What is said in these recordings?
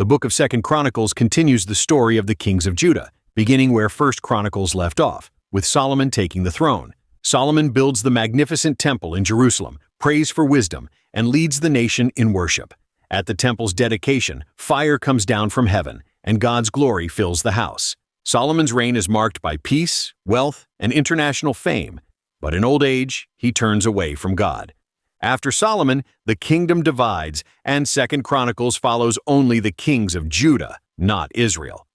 The book of 2nd Chronicles continues the story of the kings of Judah, beginning where 1st Chronicles left off, with Solomon taking the throne. Solomon builds the magnificent temple in Jerusalem, prays for wisdom, and leads the nation in worship. At the temple's dedication, fire comes down from heaven, and God's glory fills the house. Solomon's reign is marked by peace, wealth, and international fame, but in old age, he turns away from God. After Solomon, the kingdom divides, and 2nd Chronicles follows only the kings of Judah, not Israel.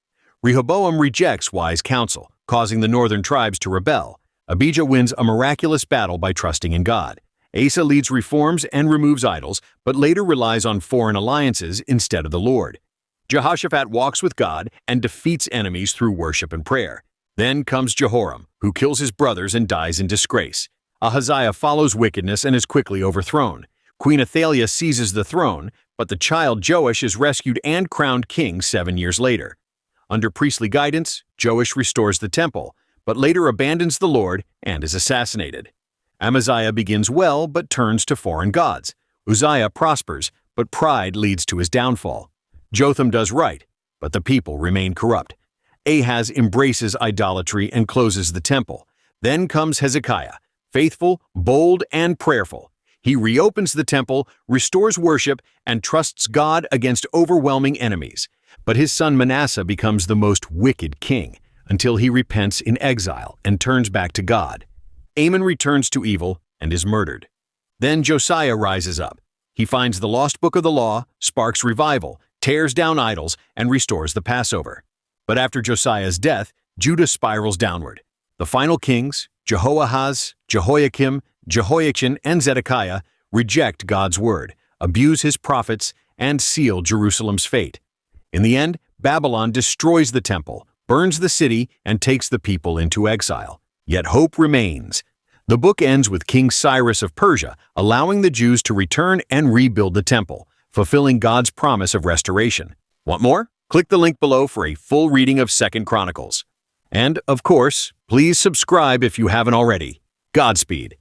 Rehoboam rejects wise counsel, causing the northern tribes to rebel. Abijah wins a miraculous battle by trusting in God. Asa leads reforms and removes idols, but later relies on foreign alliances instead of the Lord. Jehoshaphat walks with God and defeats enemies through worship and prayer. Then comes Jehoram, who kills his brothers and dies in disgrace. Ahaziah follows wickedness and is quickly overthrown. Queen Athaliah seizes the throne, but the child Joash is rescued and crowned king 7 years later. Under priestly guidance, Joash restores the temple, but later abandons the Lord and is assassinated. Amaziah begins well but turns to foreign gods. Uzziah prospers, but pride leads to his downfall. Jotham does right, but the people remain corrupt. Ahaz embraces idolatry and closes the temple. Then comes Hezekiah, faithful, bold, and prayerful. He reopens the temple, restores worship, and trusts God against overwhelming enemies. But his son Manasseh becomes the most wicked king, until he repents in exile and turns back to God. Amon returns to evil and is murdered. Then Josiah rises up. He finds the lost book of the law, sparks revival, tears down idols, and restores the Passover. But after Josiah's death, Judah spirals downward. The final kings, Jehoahaz, Jehoiakim, Jehoiachin, and Zedekiah, reject God's word, abuse his prophets, and seal Jerusalem's fate. In the end, Babylon destroys the temple, burns the city, and takes the people into exile. Yet hope remains. The book ends with King Cyrus of Persia allowing the Jews to return and rebuild the temple, fulfilling God's promise of restoration. Want more? Click the link below for a full reading of 2nd Chronicles. And, of course, please subscribe if you haven't already. Godspeed.